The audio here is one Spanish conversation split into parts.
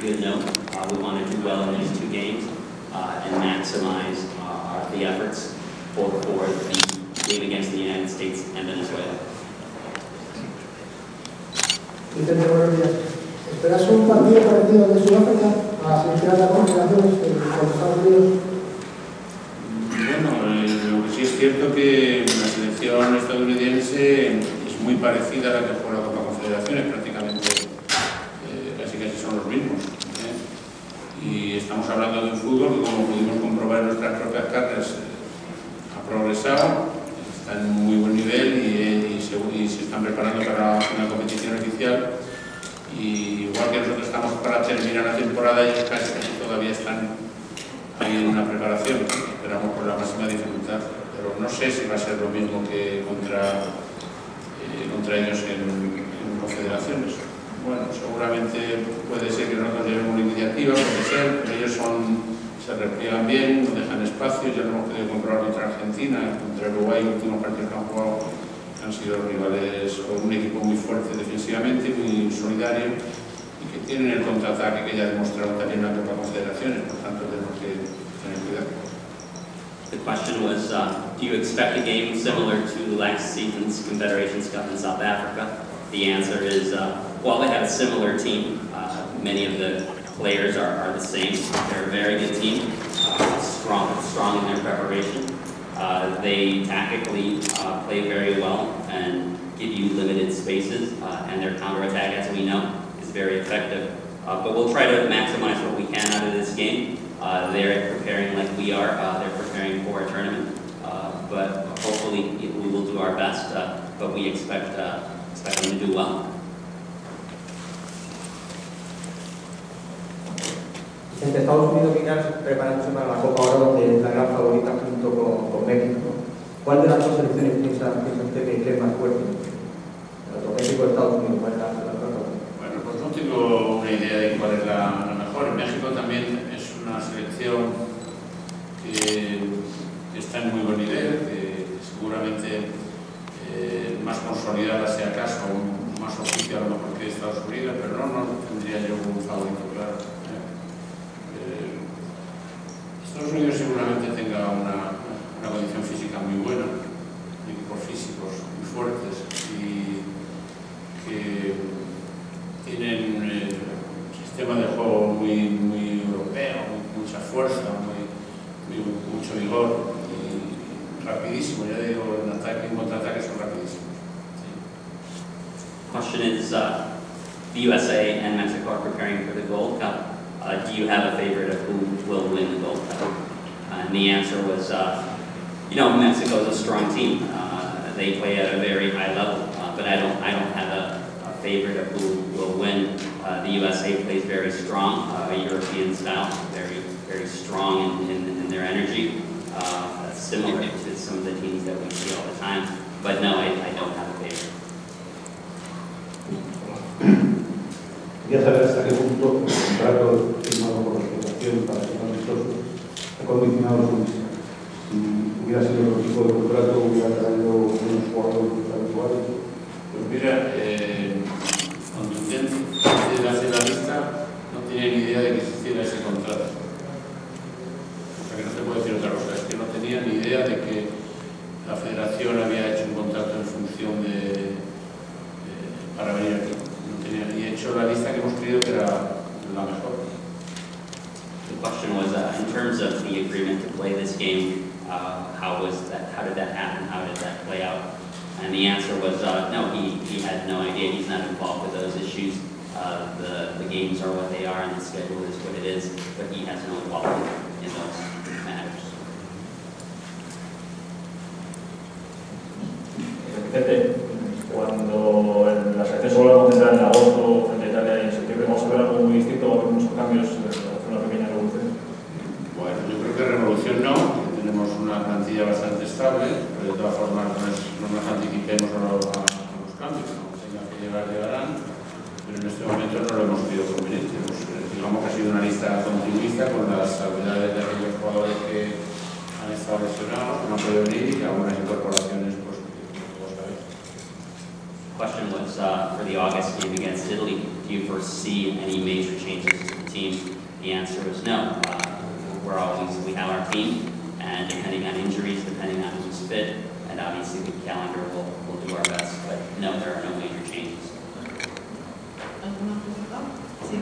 good note. We want to do well in these two games and maximize the efforts for the game against the United States and Venezuela. Vicente, buenos días. ¿Esperas un partido parecido de Sudáfrica a la semifinal de la Confederaciones con Estados Unidos? Bueno, lo que sí es cierto que la selección estadounidense es muy parecida a la que juega la Copa Confederaciones, prácticamente casi son los mismos. Y estamos hablando de un fútbol que, como pudimos comprobar en nuestras propias carnes, ha progresado, está en muy buen nivel y se están preparando para una competición oficial. Y igual que nosotros estamos para terminar la temporada, ellos casi todavía están ahí en una preparación. Esperamos con la máxima dificultad, pero no sé si va a ser lo mismo que contra ellos en confederaciones. Bueno, seguramente puede ser que nosotros llevemos una iniciativa, puede ser, pero ellos se repliegan bien, no dejan espacio. Ya lo hemos podido comprobar contra Argentina, contra Uruguay, los últimos partidos que han jugado han sido rivales con un equipo muy fuerte defensivamente, muy solidario y que tienen el contraataque que ya demostraron también en la Copa Confederaciones, por tanto tenemos que tener cuidado. The question was, do you expect a game similar to last season's Confederations Cup in South Africa? The answer is, well, they have a similar team. Many of the players are the same. They're a very good team, strong in their preparation. They tactically play very well and give you limited spaces, and their counterattack, as we know, is very effective. But we'll try to maximize what we can out of this game. They're preparing like we are. They're preparing for a tournament. But hopefully we will do our best, but we expect them to do well. Vicente, Estados Unidos viene preparándose para la Copa Oro, donde es la gran favorita junto con México. ¿Cuál de las dos selecciones piensa usted que es más fuerte? México o Estados Unidos, ¿cuál es la favorita? Bueno, pues no tengo una idea de cuál es la mejor. En México también es una selección que está en muy buen nivel, que seguramente más consolidada, si acaso, más oficial a lo mejor que Estados Unidos, pero no tendría yo un favorito claro. Estados Unidos seguramente tenga una condición física muy buena, equipos físicos muy fuertes y que tienen un sistema de juego muy europeo, mucha fuerza, mucho vigor y rapidísimo. Ya digo, en ataque y contraataque son rapidísimos. The question is, the USA and Mexico are preparing for the Gold Cup. Do you have a favorite of who will win the Gold Cup? And the answer was, Mexico is a strong team. They play at a very high level, but I don't have a favorite of who will win. The USA plays very strong, European style, very strong in their energy. Similar to some of the teams that we see all the time. But no, I don't have a favorite. Quería saber hasta qué punto el contrato firmado por la Federación para ser amistoso ha condicionado su visa. Si hubiera sido otro tipo de contrato, hubiera traído unos jugadores habituales. Pues mira, cuando Vicente hace la lista, no tenía ni idea de que existiera ese contrato. O sea que no te puedo decir otra cosa, es que no tenía ni idea de que la Federación había hecho un contrato en función para venir aquí. Y he hecho la lista que hemos creído que era la mejor. The question was, in terms of the agreement to play this game, how did that happen? How did that play out? And the answer was, no, he had no idea. He's not involved with those issues. The games are what they are and the schedule is what it is, but he has no involvement in those matters. Cuando la selección se vuelva a concentrar en agosto frente a Italia y en septiembre, ¿vamos a ver algo muy distinto? ¿Va a haber unos cambios, una pequeña revolución? Bueno, yo creo que revolución no, tenemos una plantilla bastante estable, pero de todas formas no nos anticipemos a los cambios, ¿no? Tengan que llegarán, pero en este momento no lo hemos pedido conveniente. Digamos que ha sido una lista continuista con las salvedades de aquellos jugadores que han estado lesionados, que no han podido venir y algunas incorporaciones, pues, como sabéis. The question was, for the August game against Italy, do you foresee any major changes to the team? The answer was no. We have our team, and depending on injuries, depending on who's fit, and obviously the calendar will do our best, but no, there are no major changes. ¿Alguna pregunta? Sí.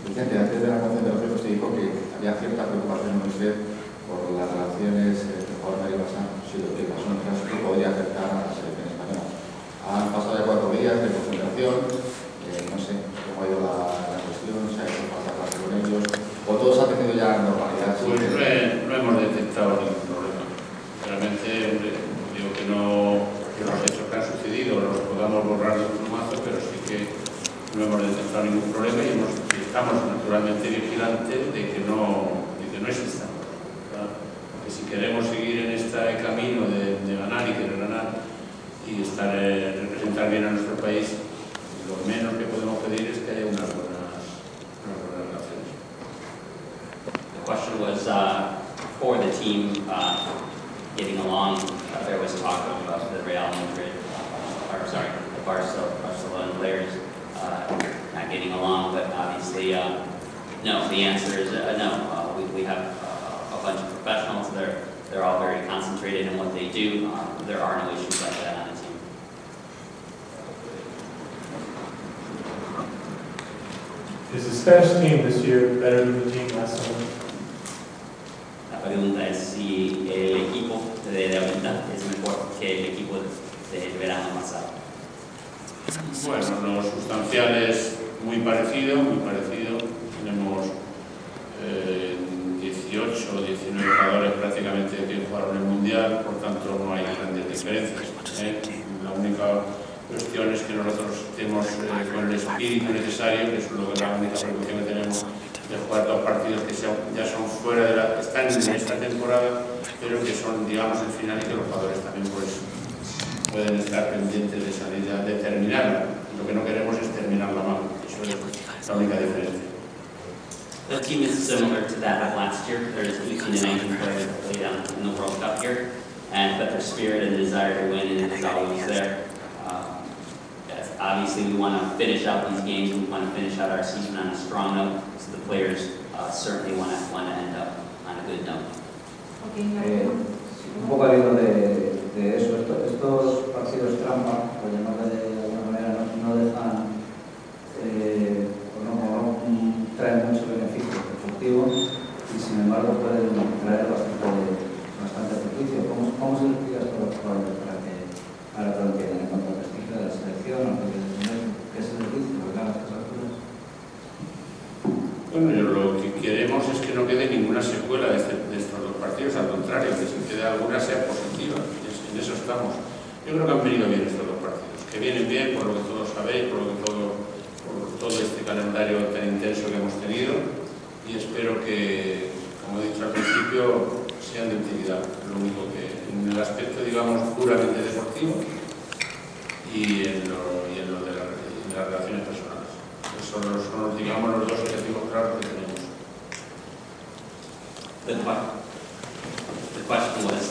Vicente, antes de la concentración se dijo que había cierta preocupación en usted por las relaciones entre jugadores y Barça, si lo que son casos que podría afectar a la selección española. Han pasado ya 4 días de concentración, no sé cómo ha ido la cuestión, se ha hecho falta hablar con ellos, o todos han tenido ya normalidad. Pues no hemos detectado ningún problema. Realmente, digo que no, que los hechos que han sucedido los podamos borrar de un plumazo, pero sí que no hemos detectado ningún problema y estamos naturalmente vigilantes de que no existan. Que si queremos seguir en este camino de ganar y querer ganar y representar bien a nuestro país, lo menos que podemos pedir es que haya unas buenas relaciones. The question was for the team getting along. There was talk of the Real Madrid, the Barcelona players not getting along, but obviously, no. The answer is no. We have a bunch of professionals. They're all very concentrated in what they do. There are no issues like that on the team. Is the Spanish team this year better than the team last summer? La pregunta es si el equipo de ahorita es mejor que el equipo del verano pasado. Bueno, lo sustancial es muy parecido. Tenemos 18 o 19 jugadores prácticamente que jugaron el Mundial, por tanto no hay grandes diferencias. La única cuestión es que nosotros tenemos con el espíritu necesario, que es la única preocupación que tenemos, de jugar 2 partidos que ya son fuera están en esta temporada, pero que son, digamos, el final y que los jugadores también pueden estar pendientes de salida, de terminarla. Lo que no queremos es terminarla mal. Eso es la única diferencia. The team is similar to that of last year. There's 18 and 19 players that played in the World Cup here, but their spirit and desire to win is always there. Obviously, we want to finish out these games. We want to finish out our season on a strong note. So the players certainly want to end up on a good note. Un poco al hilo de eso, estos partidos trampa, por llamarlo de alguna manera, no dejan no traen mucho beneficio deportivo y sin embargo pueden traer bastante perjuicio. ¿Cómo se lo explica esto a los jugadores para que lo entiendan en cuanto al prestigio de la selección o qué se les dice, ¿verdad? A estas alturas? Bueno, lo que queremos es que no quede ninguna secuela de estos 2 partidos, al contrario, que si quede alguna sea positiva. En eso estamos. Yo creo que han venido bien estos 2 partidos, que vienen bien por lo que todos sabéis, por todo este calendario tan intenso que hemos tenido, y espero que, como he dicho al principio, sean de utilidad. Lo único que en el aspecto, digamos, puramente deportivo y en lo de las relaciones personales. Esos son, digamos, los 2 objetivos claros que tenemos. The question was,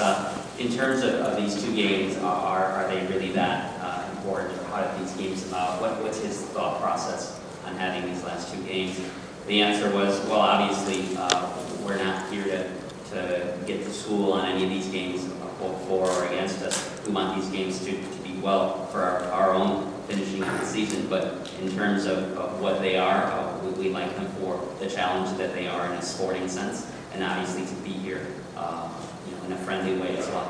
in terms of these 2 games, are they really that important? Or how did these games about? What's his thought process on having these last 2 games? The answer was, well, obviously, we're not here to get to school on any of these games, for or against us. We want these games to be well for our own finishing of the season, but in terms of what they are, we like them for the challenge that they are in a sporting sense, and obviously to be here in a friendly way as well.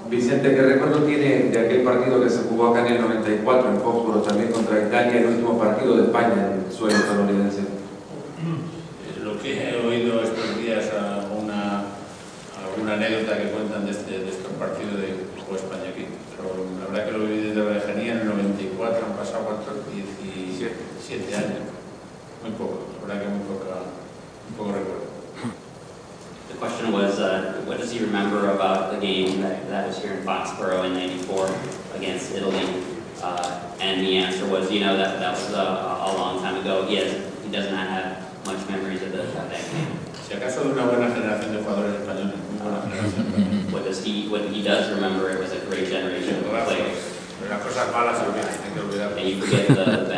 Vicente, ¿qué recuerdo tiene de aquel partido que se jugó acá en el 94 en Foxborough, también contra Italia, el último partido de España en el suelo estadounidense? Lo que he oído estos días, alguna anécdota que cuentan de estos partidos de que jugó España aquí. Pero la verdad que lo viví desde la lejanía en el 94, han pasado 17 años. Muy poco, la verdad que muy poco recuerdo. The question was, what does he remember about the game that was here in Foxborough in '94 against Italy? And the answer was, that was a long time ago. He does not have much memories of that game. Si acaso de una buena generación de jugadores españoles, muy buena generación. What he does remember, it was a great generation of players. Pero las cosas malas se olvidan, hay que olvidar. And you forget the